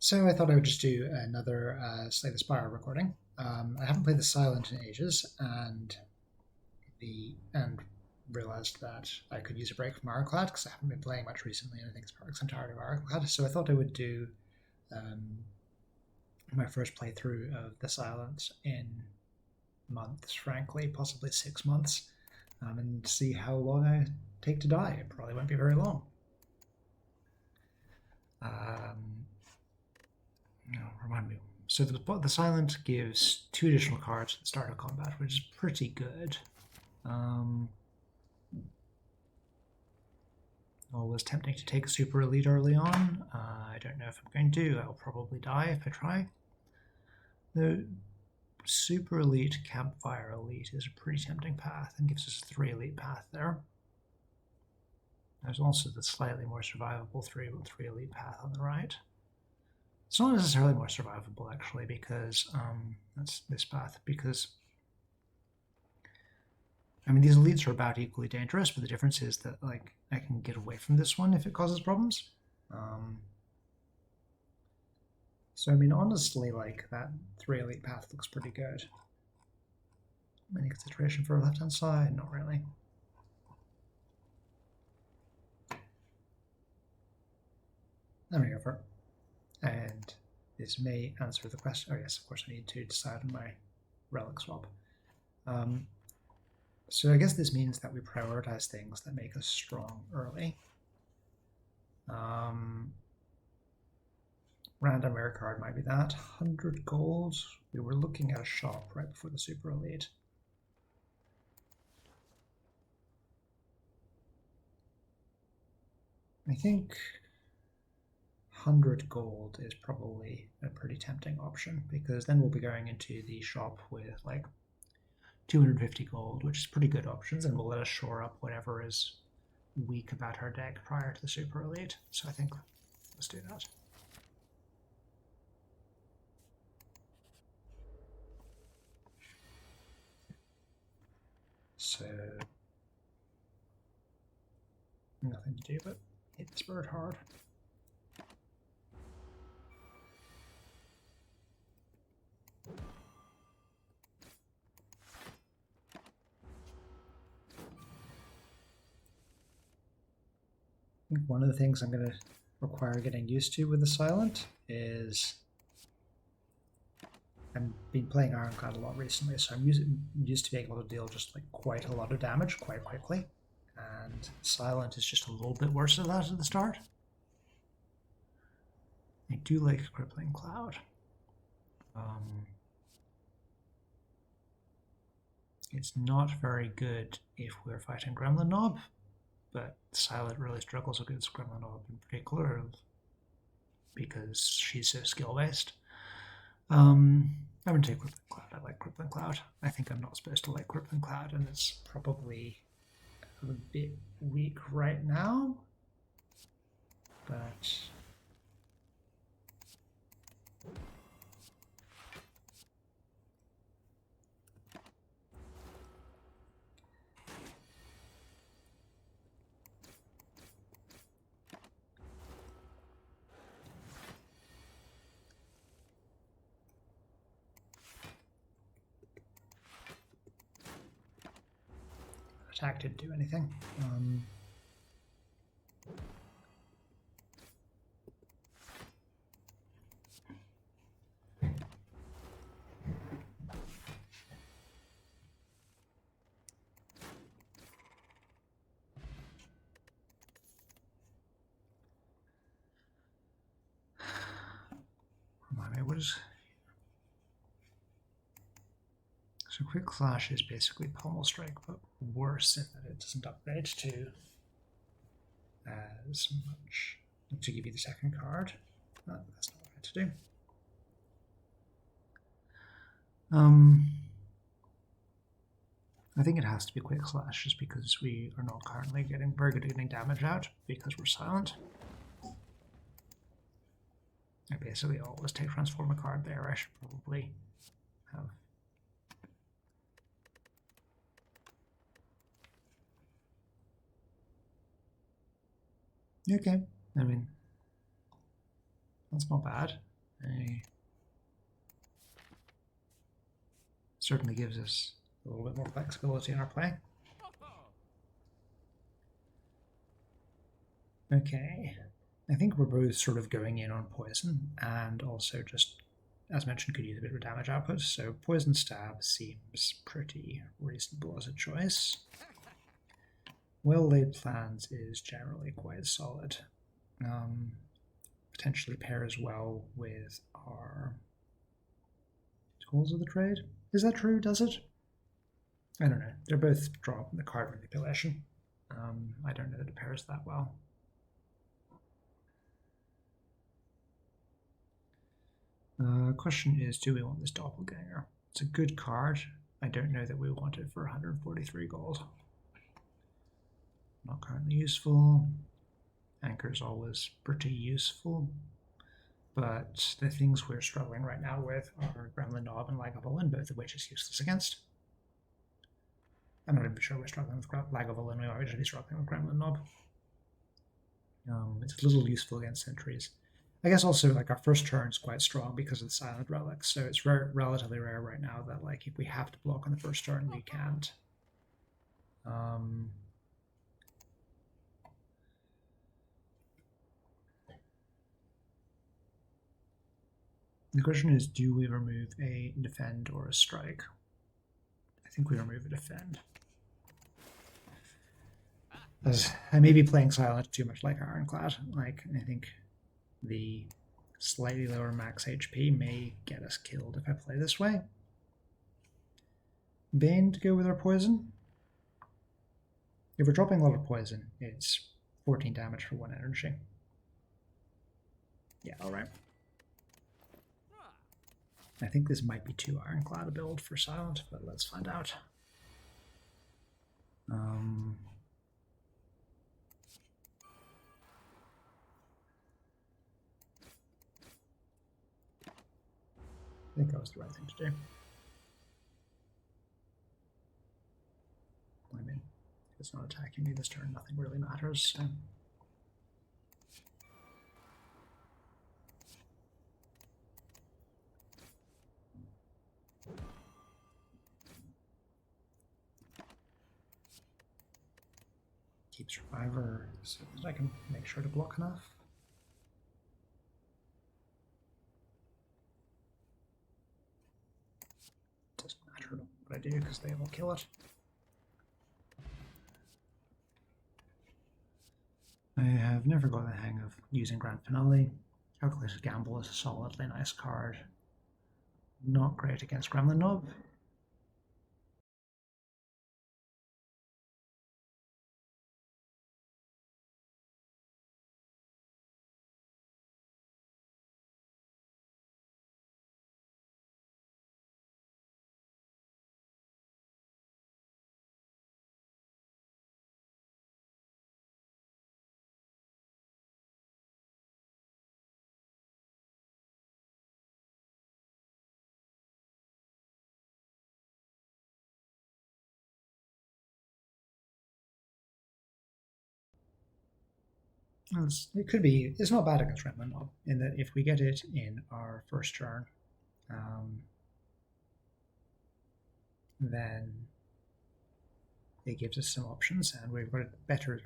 So I thought I would just do another Slay the Spire recording. I haven't played the Silent in ages, and realized that I could use a break from Ironclad because I haven't been playing much recently, and I think it's entirely of Ironclad. So I thought I would do um, my first playthrough of the Silent in months, frankly, possibly 6 months, and see how long I take to die. It probably won't be very long. No, remind me. So the Silent gives 2 additional cards at the start of combat, which is pretty good. Always tempting to take a Super Elite early on. I don't know if I'm going to. I'll probably die if I try. The Super Elite Campfire Elite is a pretty tempting path and gives us a 3 Elite path there. There's also the slightly more survivable 3 Elite path on the right. It's not necessarily more survivable, actually, because that's this path. Because I mean, these elites are about equally dangerous, but the difference is that like I can get away from this one if it causes problems. So I mean, honestly, like that 3 elite path looks pretty good. Any consideration for a left-hand side? Not really. I'm gonna go for it. And this may answer the question. Oh yes, of course I need to decide on my relic swap. So I guess this means that we prioritize things that make us strong early. Random rare card might be that. 100 gold. We were looking at a shop right before the Super Elite. I think 100 gold is probably a pretty tempting option, because then we'll be going into the shop with like 250 gold, which is pretty good options, and will let us shore up whatever is weak about our deck prior to the Super Elite. So I think let's do that. So nothing to do but hit this bird hard. I think one of the things I'm going to require getting used to with the Silent is I've been playing Ironclad a lot recently, so I'm used to being able to deal just like quite a lot of damage quite quickly, and Silent is just a little bit worse at that at the start. I do like Crippling Cloud. It's not very good if we're fighting Gremlin Knob, but Silent really struggles against Gremlin Knob in particular because she's so skill-based. I'm going to take Crippling Cloud. I like Crippling Cloud. I think I'm not supposed to like Crippling Cloud, and it's probably a bit weak right now, but attack didn't do anything. Remind me, what is... So Quick Slash is basically Pommel Strike, but worse in that it doesn't upgrade to as much to give you the second card. No, that's not what I had to do. I think it has to be Quick Slash just because we are not currently getting very good at getting damage out because we're silent. I basically always take Transform a card there. I should probably have... Okay, I mean, that's not bad. Certainly gives us a little bit more flexibility in our play. Okay, I think we're both sort of going in on poison, and also just, as mentioned, could use a bit of damage output, so poison stab seems pretty reasonable as a choice. Well-laid plans is generally quite solid. Potentially pairs well with our tools of the trade. Is that true? Does it? I don't know. They're both draw the card manipulation. I don't know that it pairs that well. Question is, do we want this doppelganger? It's a good card. I don't know that we want it for 143 gold. Not currently useful. Anchor is always pretty useful, but the things we're struggling right now with are Gremlin Knob and Lagavulin, both of which is useless against. I'm not even sure we're struggling with Lagavulin, we are usually struggling with Gremlin Knob. It's a little useful against sentries. I guess also like our first turn is quite strong because of the silent relics, so it's relatively rare right now that like if we have to block on the first turn, we can't. The question is, do we remove a defend or a strike? I think we remove a defend. As I may be playing silent too much like Ironclad. Like, I think the slightly lower max HP may get us killed if I play this way. Bane to go with our poison. If we're dropping a lot of poison, it's 14 damage for 1 energy. Yeah, alright. I think this might be too Ironclad a build for silent, but let's find out. I think that was the right thing to do. I mean, if it's not attacking me this turn, nothing really matters. So. Keep Survivor so that I can make sure to block enough. Doesn't matter what I do because they will kill it. I have never got the hang of using Grand Finale. Calculated Gamble is a solidly nice card. Not great against Gremlin Knob. It could be, it's not bad against Gremlin Knob, in that if we get it in our first turn, then it gives us some options, and we've got a better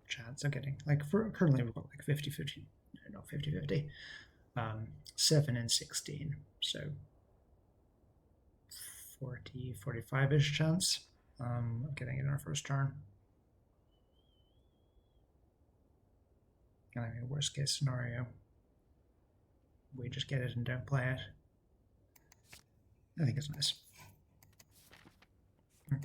chance of getting, like, currently we've got like 50-50, no, 50-50, 7 and 16, so 45-ish chance of getting it in our first turn. And I mean, worst case scenario, we just get it and don't play it. I think it's nice. Okay.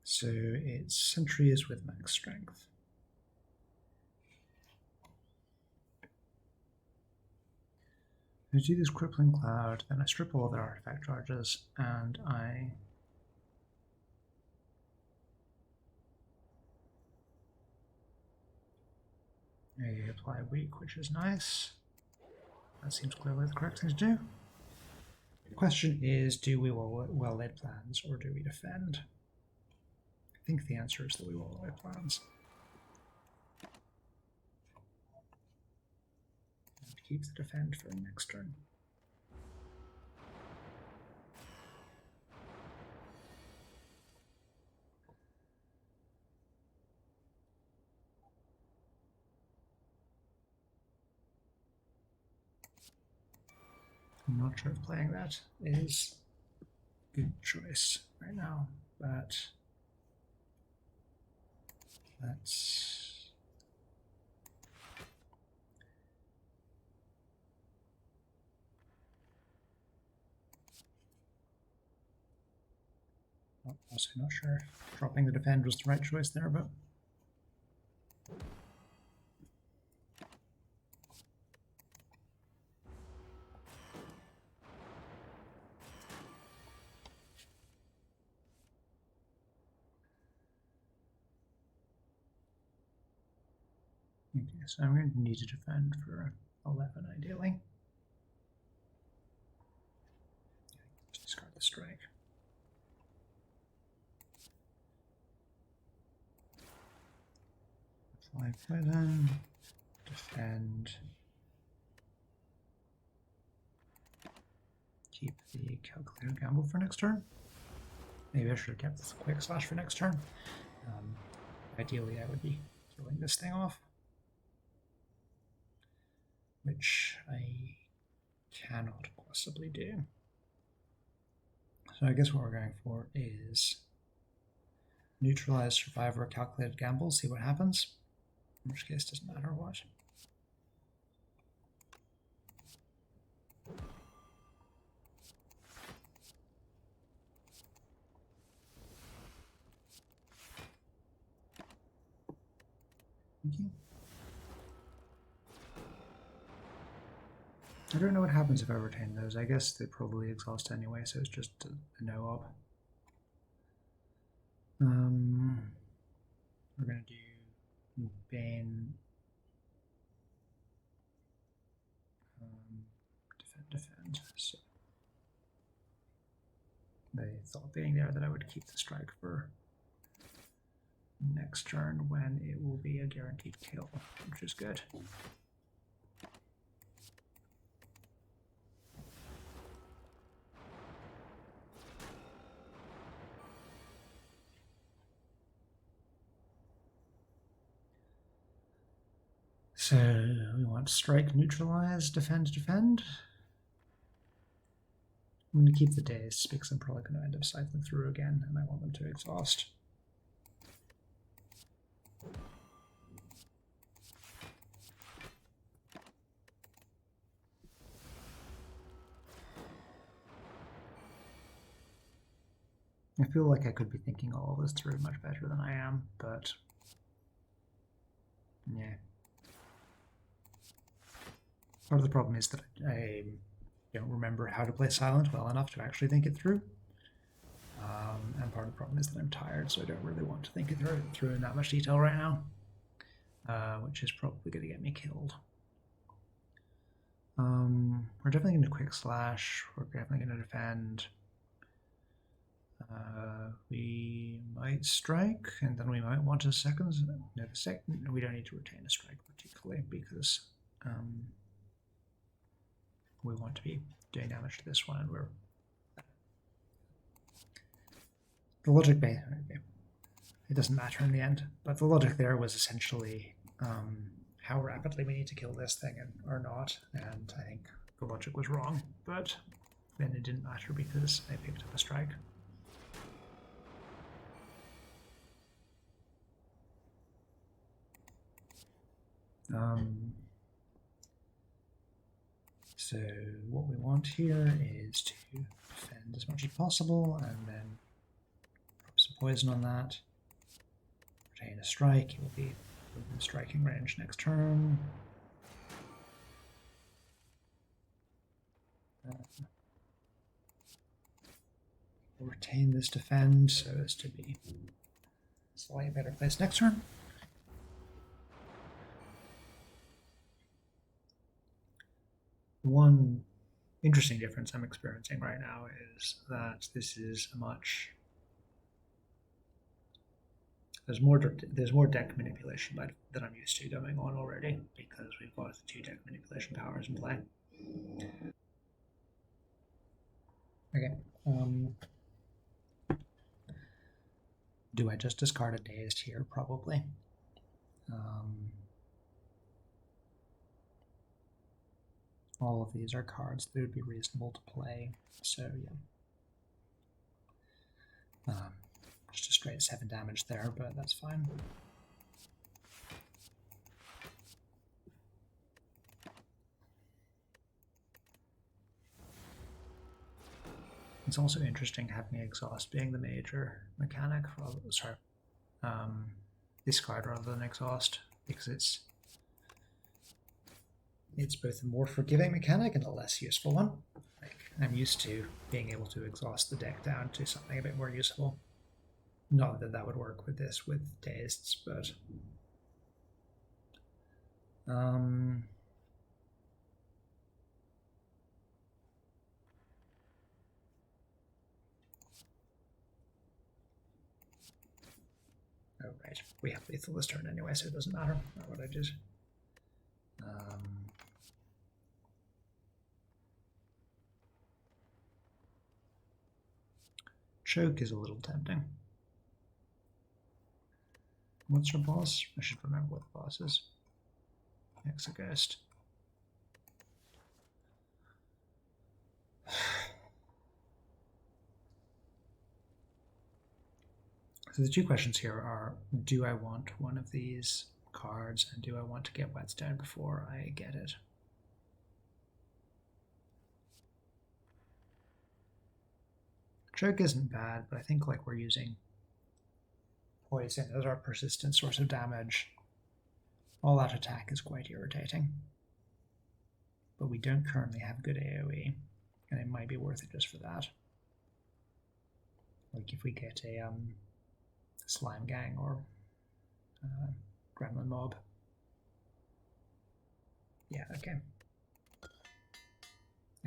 So it's sentries with max strength. I do this crippling cloud, then I strip all their artifact charges, and I apply weak, which is nice. That seems clearly the correct thing to do. The question is, do we well-laid plans or do we defend? I think the answer is that we well-laid plans. keep the defend for the next turn. I'm not sure if playing that is a good choice right now, but let's... I'm also not sure if dropping the defend was the right choice there, but... Okay, so I'm going to need to defend for 11 ideally. Discard the strike. Fly poison, defend, keep the calculated gamble for next turn. Maybe I should have kept this quick slash for next turn. Ideally, I would be killing this thing off, which I cannot possibly do. So I guess what we're going for is neutralize survivor calculated gamble, see what happens. In which case, it doesn't matter what. Thank you. I don't know what happens if I retain those. I guess they probably exhaust anyway, so it's just a no-op. We're going to do Bane, defend. So they thought being there that I would keep the strike for next turn when it will be a guaranteed kill, which is good. So we want strike, neutralize, defend, defend. I'm going to keep the days because I'm probably going to end up cycling through again and I want them to exhaust. I feel like I could be thinking all of this through much better than I am, but yeah. Part of the problem is that I don't remember how to play Silent well enough to actually think it through. And part of the problem is that I'm tired, so I don't really want to think it through in that much detail right now, which is probably going to get me killed. We're definitely going to quick slash. We're definitely going to defend. We might strike, and then we might want a second. No, the second. We don't need to retain a strike particularly because we want to be doing damage to this one, and we're the logic. It doesn't matter in the end, but the logic there was essentially how rapidly we need to kill this thing or not, and I think the logic was wrong. But then it didn't matter because I picked up a strike. So what we want here is to defend as much as possible and then drop some poison on that. Retain a strike, it will be within striking range next turn. We'll retain this defend so as to be slightly better placed next turn. One interesting difference I'm experiencing right now is that this is a much There's more deck manipulation than I'm used to going on already because we've got 2 deck manipulation powers in play. Okay. Do I just discard a Dazed here? Probably. All of these are cards that would be reasonable to play, so yeah. Just a straight 7 damage there, but that's fine. It's also interesting having exhaust being the major mechanic. Discard rather than exhaust, because it's both a more forgiving mechanic and a less useful one. Like, I'm used to being able to exhaust the deck down to something a bit more useful. Not that that would work with this with Dazeds, but oh, right. We have lethal this turn anyway, so it doesn't matter what I did. Choke is a little tempting. What's your boss? I should remember what the boss is. Exeghost. So the 2 questions here are, do I want one of these cards, and do I want to get Whetstone before I get it? Choke isn't bad, but I think like we're using poison as our persistent source of damage. All out attack is quite irritating. But we don't currently have good AoE, and it might be worth it just for that. Like if we get a slime gang or gremlin mob. Yeah, okay.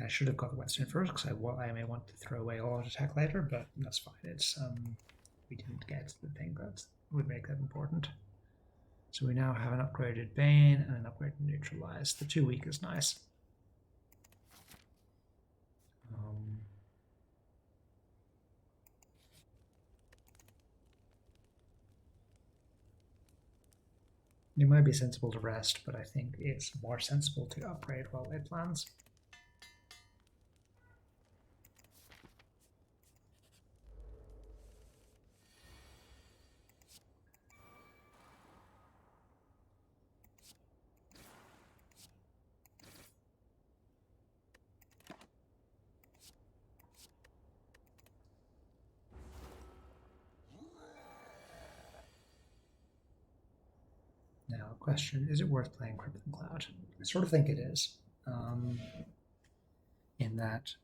I should have got the Whetstone first because I may want to throw away all out attack later, but that's fine. It's we didn't get the thing that would make that important. So we now have an upgraded Bane and an upgraded Neutralize. The 2 weak is nice. It might be sensible to rest, but I think it's more sensible to upgrade while it lands. Now, question, is it worth playing Crimson Cloud? I sort of think it is, in that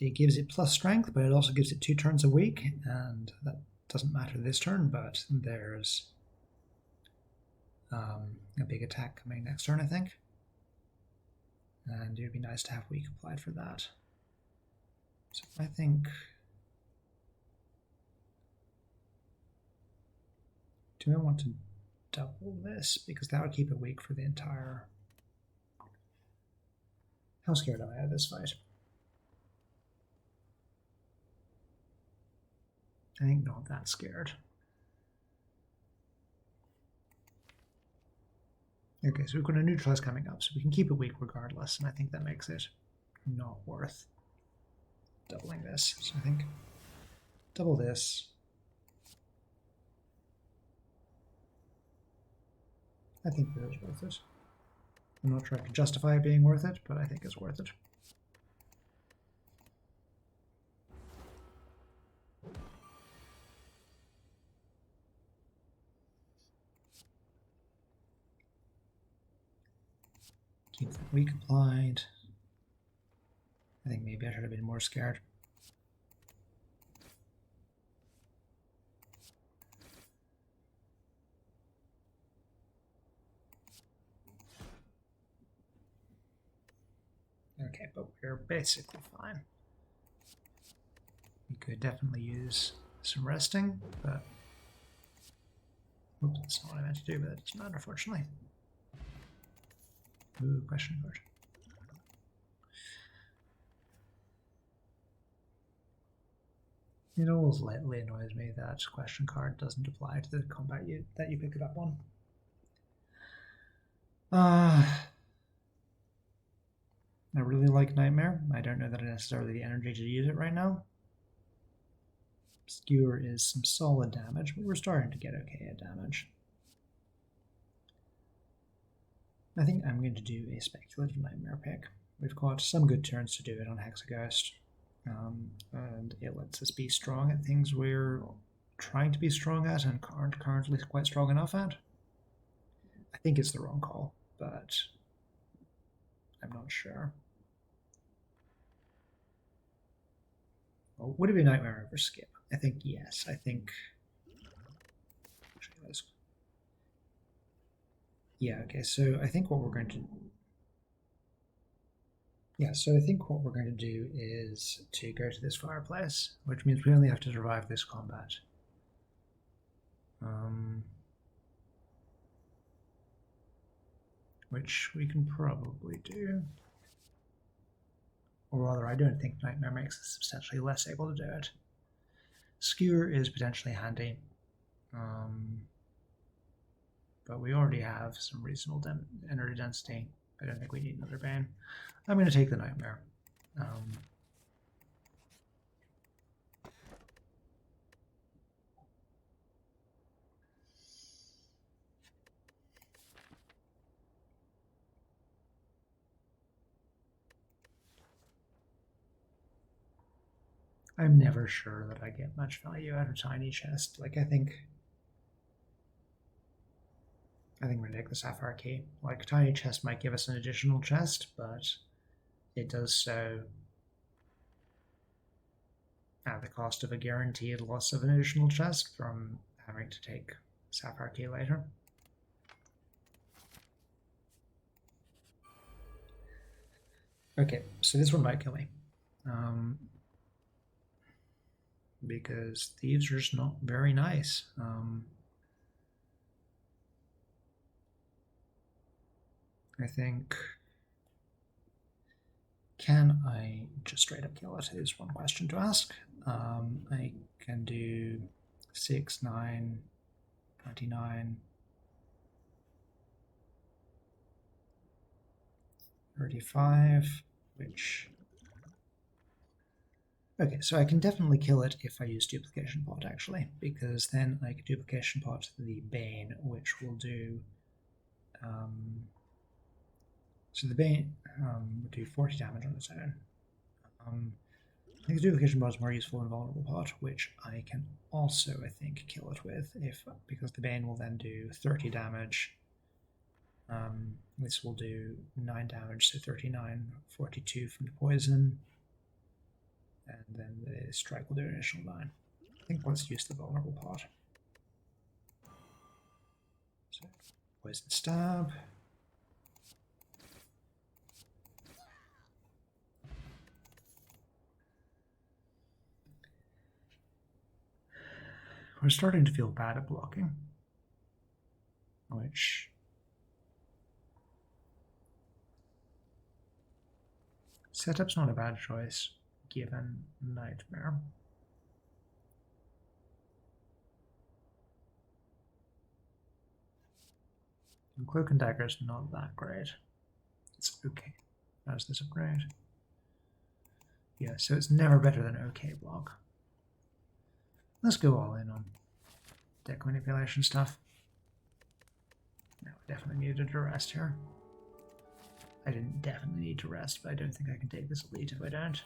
it gives it plus strength, but it also gives it 2 turns a week, and that doesn't matter this turn, but there's a big attack coming next turn, I think. And it would be nice to have weak applied for that. So I think... Do I want to double this? Because that would keep it weak for the entire... How scared am I of this fight? I think not that scared. Okay, so we've got a Neutralize coming up, so we can keep it weak regardless, and I think that makes it not worth doubling this. So I think double this. I think that is worth it. I'm not sure I can justify it being worth it, but I think it's worth it. Keep that weak applied. I think maybe I should have been more scared. Okay, but we're basically fine. We could definitely use some resting, but oops, that's not what I meant to do, but that doesn't matter, unfortunately. Ooh, question card. It always slightly annoys me that question card doesn't apply to the combat that you pick it up on. I really like Nightmare. I don't know that I necessarily have the energy to use it right now. Skewer is some solid damage, but we're starting to get okay at damage. I think I'm going to do a speculative Nightmare pick. We've got some good turns to do it on Hexaghost, and it lets us be strong at things we're trying to be strong at and aren't currently quite strong enough at. I think it's the wrong call, but I'm not sure. Well, would it be Nightmare over Skip? I think yes. I think. Yeah, okay, so I think what we're going to. Yeah, so I think what we're going to do is to go to this fireplace, which means we only have to survive this combat. Which we can probably do. Or rather, I don't think Nightmare makes us substantially less able to do it. Skewer is potentially handy, but we already have some reasonable energy density. I don't think we need another Bane. I'm going to take the Nightmare. I'm never sure that I get much value out of Tiny Chest. Like, I think I'm going to take the Sapphire Key. Like, Tiny Chest might give us an additional chest, but it does so at the cost of a guaranteed loss of an additional chest from having to take Sapphire Key later. Okay, so this one might kill me. Because thieves are just not very nice. I think, can I just straight up kill it is one question to ask. I can do 6, 9, 29, 35, which... Okay, so I can definitely kill it if I use Duplication Pot, actually, because then I can Duplication Pot the Bane, which will do... so the Bane would do 40 damage on its own. I think the Duplication Pot is more useful than Vulnerable Pot, which I can also, I think, kill it with, because the Bane will then do 30 damage. This will do 9 damage, so 39, 42 from the poison. And then the strike will do an additional 9. I think let's use the Vulnerable Pot. So, poison stab. We're starting to feel bad at blocking, which setup's not a bad choice given Nightmare. And Cloak and Dagger is not that great. It's okay. How's this upgrade? Yeah, so it's never better than okay block. Let's go all in on deck manipulation stuff. No, I definitely needed to rest here. I didn't definitely need to rest, but I don't think I can take this elite if I don't.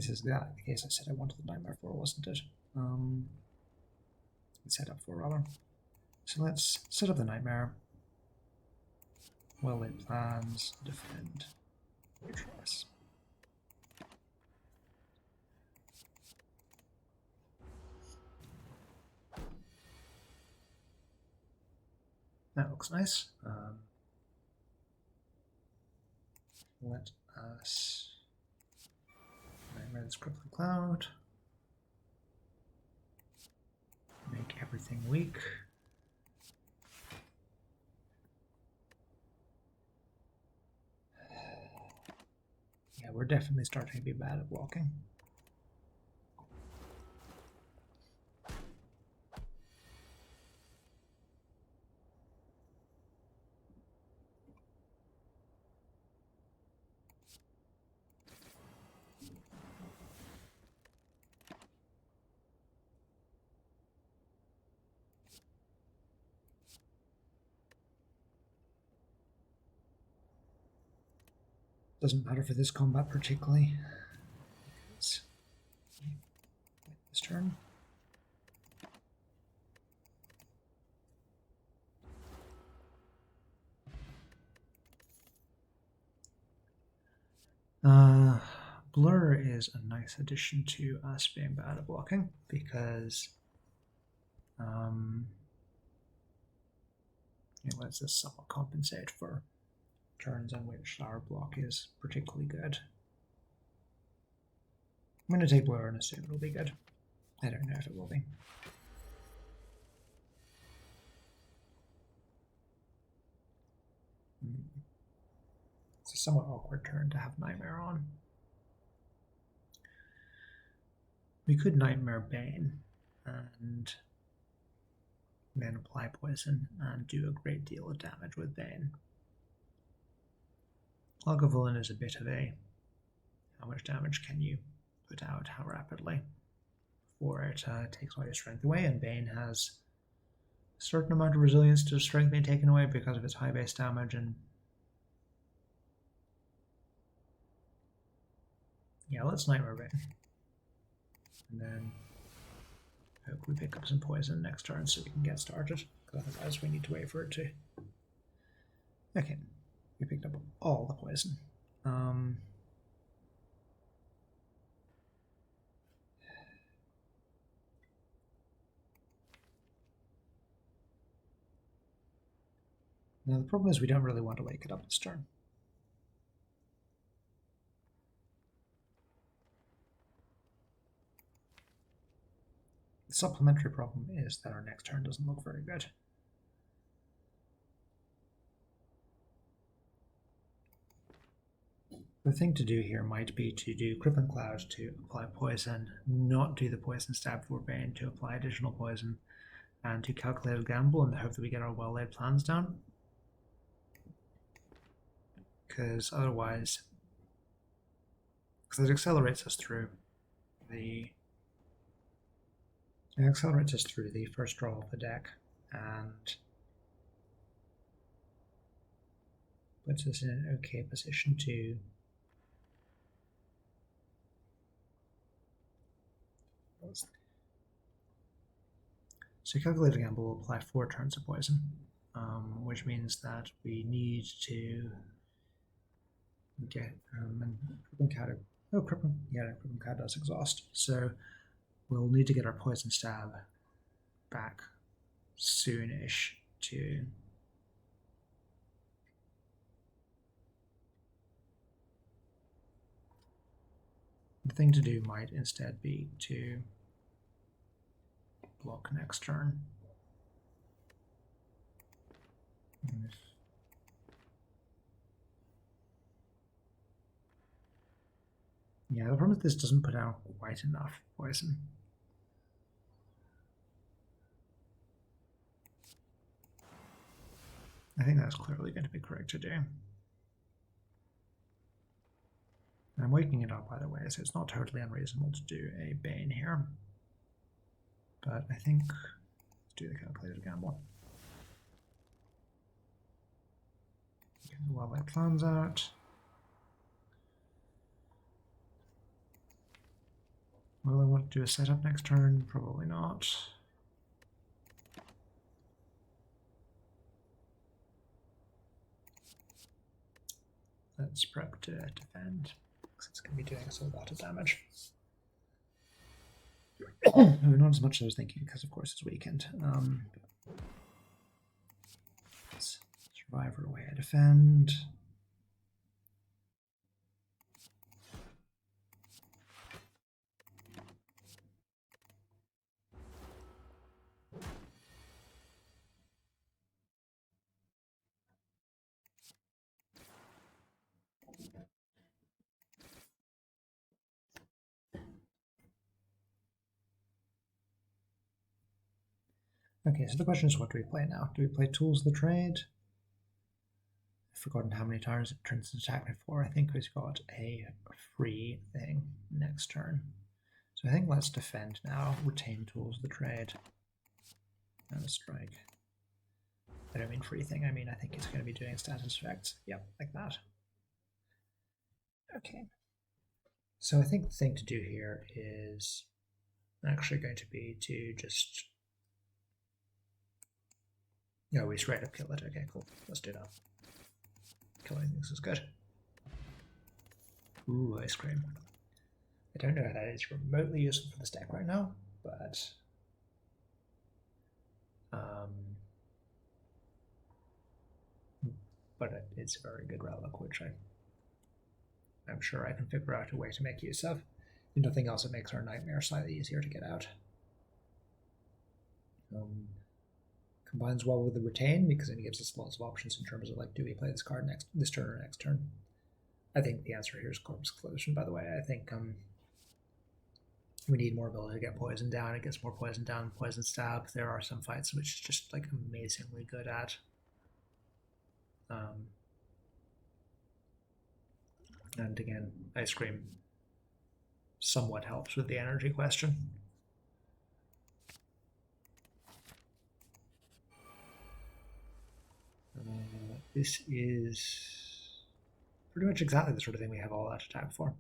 This is the case I said I wanted the nightmare for, wasn't it? Set up for, rather. So let's set up the nightmare. Well-laid plans, defend, waitress. That looks nice. Let us nightmare this crippling cloud. Make everything weak. Yeah, we're definitely starting to be bad at blocking. Doesn't matter for this combat particularly. It's this turn. Blur is a nice addition to us being bad at blocking because it lets us somewhat compensate for turns on which our block is particularly good. I'm going to take Blur and assume it'll be good. I don't know if it will be. It's a somewhat awkward turn to have Nightmare on. We could Nightmare Bane and then apply poison and do a great deal of damage with Bane. Lagavulin is a bit of a how much damage can you put out, how rapidly, before it takes all your strength away, and Bane has a certain amount of resilience to strength being taken away because of its high base damage. And yeah, let's Nightmare Bane. And then hope we pick up some poison next turn so we can get started, because otherwise we need to wait for it to. Okay, we picked up all the poison. Now the problem is we don't really want to wake it up this turn. The supplementary problem is that our next turn doesn't look very good. The thing to do here might be to do Crippling Cloud to apply poison, not do the poison stab for Bane to apply additional poison, and to calculate a gamble in the hope that we get our well-laid plans down. Because otherwise, because it accelerates us through the first draw of the deck and puts us in an okay position to calculate a gamble will apply 4 turns of poison, which means that we need to get Crippling Cloud does exhaust, so we'll need to get our poison stab back soonish to the thing to do might instead be to block next turn. Yeah, the problem is this doesn't put out quite enough poison. I think that's clearly going to be correct to do. I'm waking it up, by the way, so it's not totally unreasonable to do a Bane here. But I think let's do the calculated gamble. Okay, while that plans out. Will I want to do a setup next turn? Probably not. Let's prep to defend, because it's going to be doing us a lot of damage. Not as much as I was thinking, because of course it's weakened. Survivor away, I defend. Okay, so the question is, what do we play now? Do we play Tools of the Trade? I've forgotten how many times it turns into attack before. I think we've got a free thing next turn. So I think let's defend now, retain Tools of the Trade, and a strike. I don't mean free thing, I mean I think it's going to be doing status effects. Yep, like that. Okay. So I think the thing to do here is actually going to be to just... No, we straight up kill it. Okay, cool. Let's do that. Killing things is good. Ooh, ice cream. I don't know if that is remotely useful for this deck right now, but it's a very good relic, which I'm sure I can figure out a way to make use of. If nothing else, it makes our nightmare slightly easier to get out. Combines well with the retain, because then it gives us lots of options in terms of, like, do we play this card this turn or next turn? I think the answer here is Corpse Explosion, by the way. I think we need more ability to get poison down. It gets more poison down, poison stab. There are some fights which is just, like, amazingly good at. And again, ice cream somewhat helps with the energy question. This is pretty much exactly the sort of thing we have all that attack for.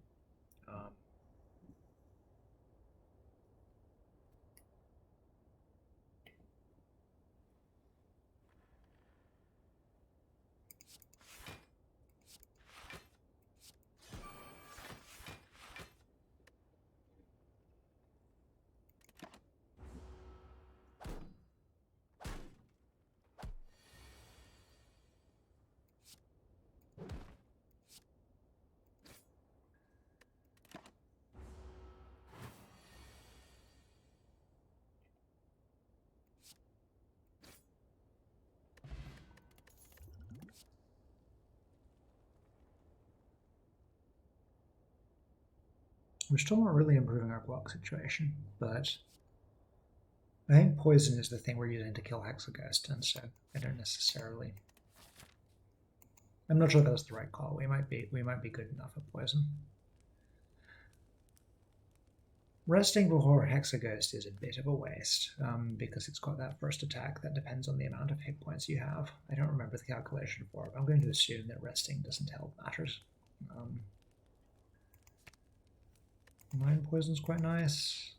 We're still not really improving our block situation, but I think poison is the thing we're using to kill Hexaghost, and so I don't necessarily... I'm not sure that's the right call. We might be good enough at poison. Resting before Hexaghost is a bit of a waste, because it's got that first attack that depends on the amount of hit points you have. I don't remember the calculation for it, but I'm going to assume that resting doesn't help matters. Mind Poison's quite nice.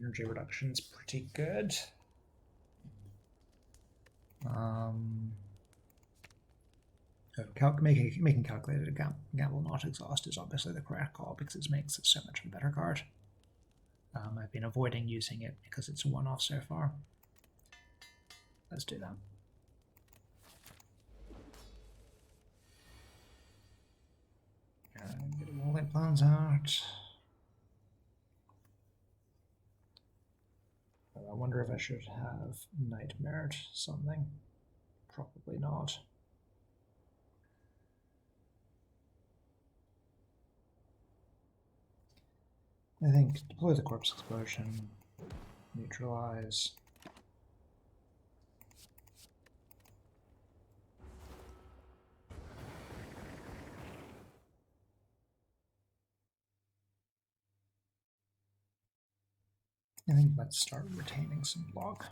Energy reduction's pretty good. Making calculated gamble not exhaust is obviously the correct call, because it makes it so much of a better card. I've been avoiding using it because it's a one-off so far. Let's do that. Get all their plans out. I wonder if I should have nightmared something. Probably not. I think deploy the Corpse Explosion, neutralize. I think let's start retaining some block.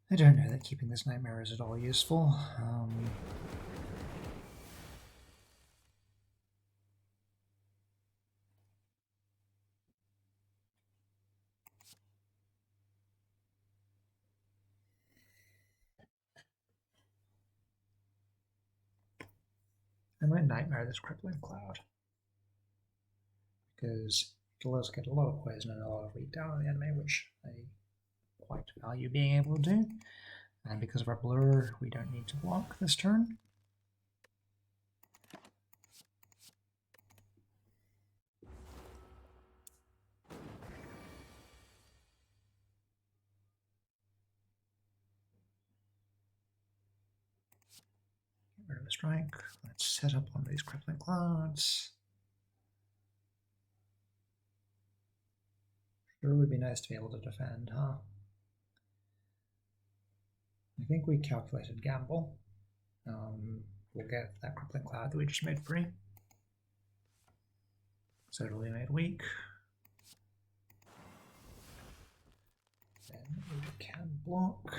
I don't know that keeping this nightmare is at all useful. I might nightmare this crippling cloud, because it allows us to get a lot of poison and a lot of weak down on the enemy, which I quite value being able to do. And because of our blur, we don't need to block this turn. Get rid of a strike. Let's set up one of these crippling clouds. Sure would be nice to be able to defend, huh? I think we calculated gamble. We'll get that crippling cloud that we just made free. So it'll be made weak. Then we can block,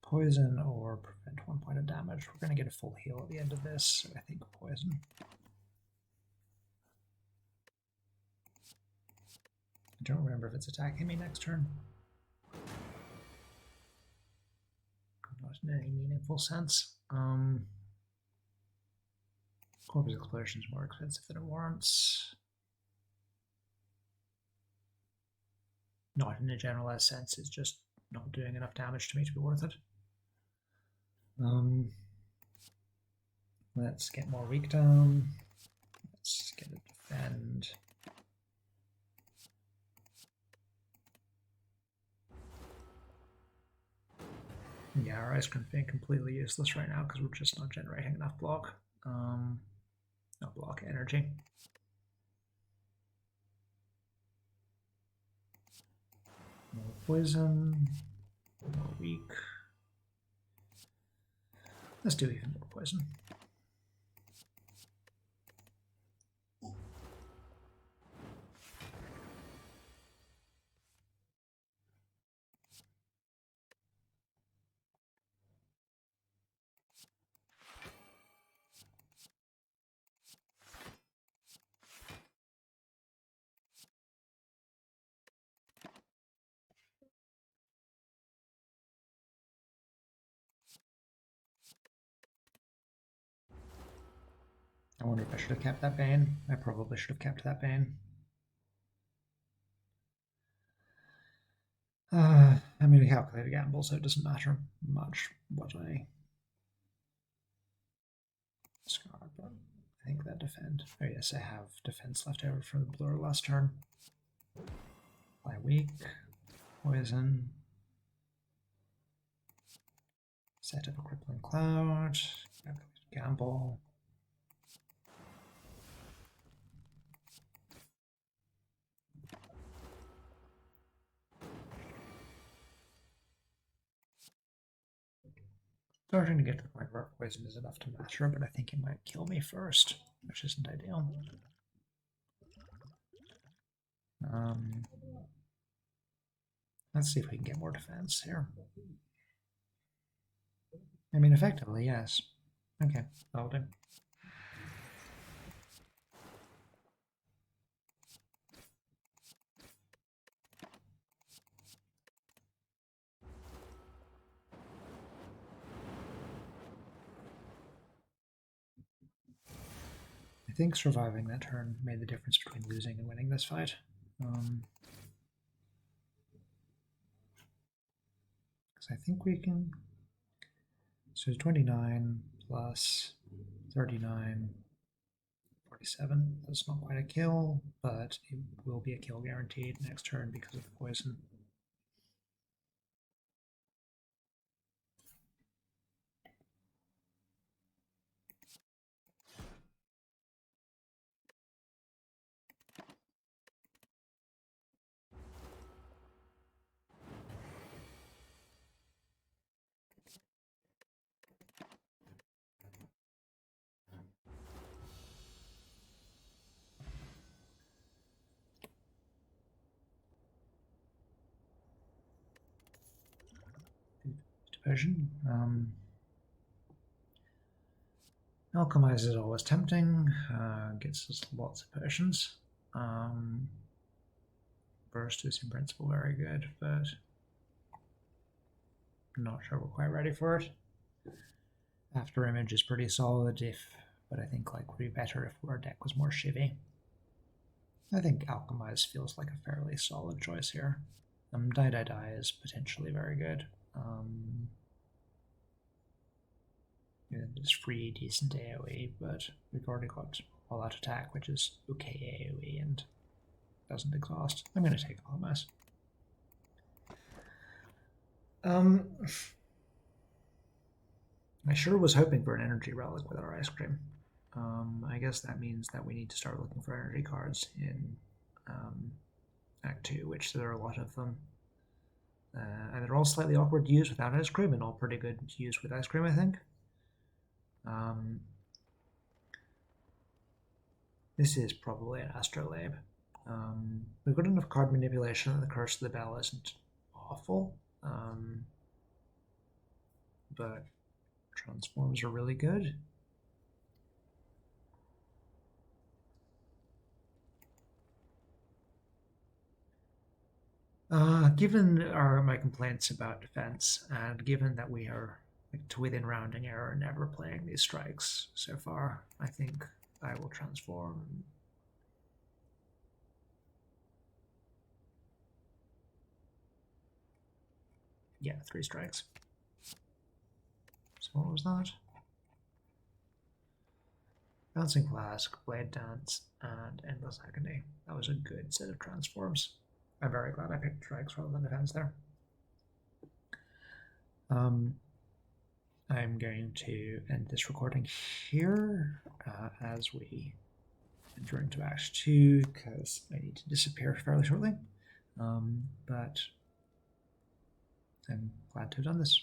poison, or prevent 1 point of damage. We're going to get a full heal at the end of this, so I think poison. I don't remember if it's attacking me next turn. Not in any meaningful sense. Corpus Explosion is more expensive than it warrants. Not in a generalized sense, it's just not doing enough damage to me to be worth it. Let's get more weak down. Let's get a defend. Yeah, our ice cream being completely useless right now because we're just not generating enough block. Not block, energy. More poison, more weak. Let's do even more poison. I wonder if I should have kept that Bane. I probably should have kept that Bane. I mean, I calculated gamble, so it doesn't matter much what I discard, but I think that defend. Oh yes, I have defense left over from the blur last turn. Fly weak, poison. Set up a crippling cloud, gamble. Starting to get to the point where poison is enough to matter, but I think it might kill me first, which isn't ideal. Let's see if we can get more defense here. I mean, effectively, yes. Okay, that'll do. I think surviving that turn made the difference between losing and winning this fight. Because I think we can. So 29 plus 39, 47. That's not quite a kill, but it will be a kill guaranteed next turn because of the poison. potion. Alchemize is always tempting. Gets us lots of potions. Burst is in principle very good, but I'm not sure we're quite ready for it. After Image is pretty solid, but I think would be better if our deck was more shivy. I think Alchemize feels like a fairly solid choice here. Die is potentially very good. It's free, decent AoE, but we've already got All Out Attack, which is okay AoE and doesn't exhaust. I'm going to take Alchemize. I sure was hoping for an energy relic with our ice cream. I guess that means that we need to start looking for energy cards in Act 2, which there are a lot of them. And they're all slightly awkward to use without ice cream and all pretty good to use with ice cream, I think. This is probably an Astrolabe. We've got enough card manipulation that the Curse of the Bell isn't awful. But transforms are really good. Given my complaints about defense, and given that we are to within rounding error never playing these strikes so far, I think I will transform. Yeah, 3 strikes. So what was that? Bouncing Flask, Blade Dance, and Endless Agony. That was a good set of transforms. I'm very glad I picked strikes rather than defense there. I'm going to end this recording here as we enter into Act 2 because I need to disappear fairly shortly. But I'm glad to have done this.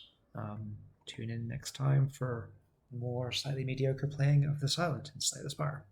Tune in next time for more slightly mediocre playing of the Silent in Slay the Spire.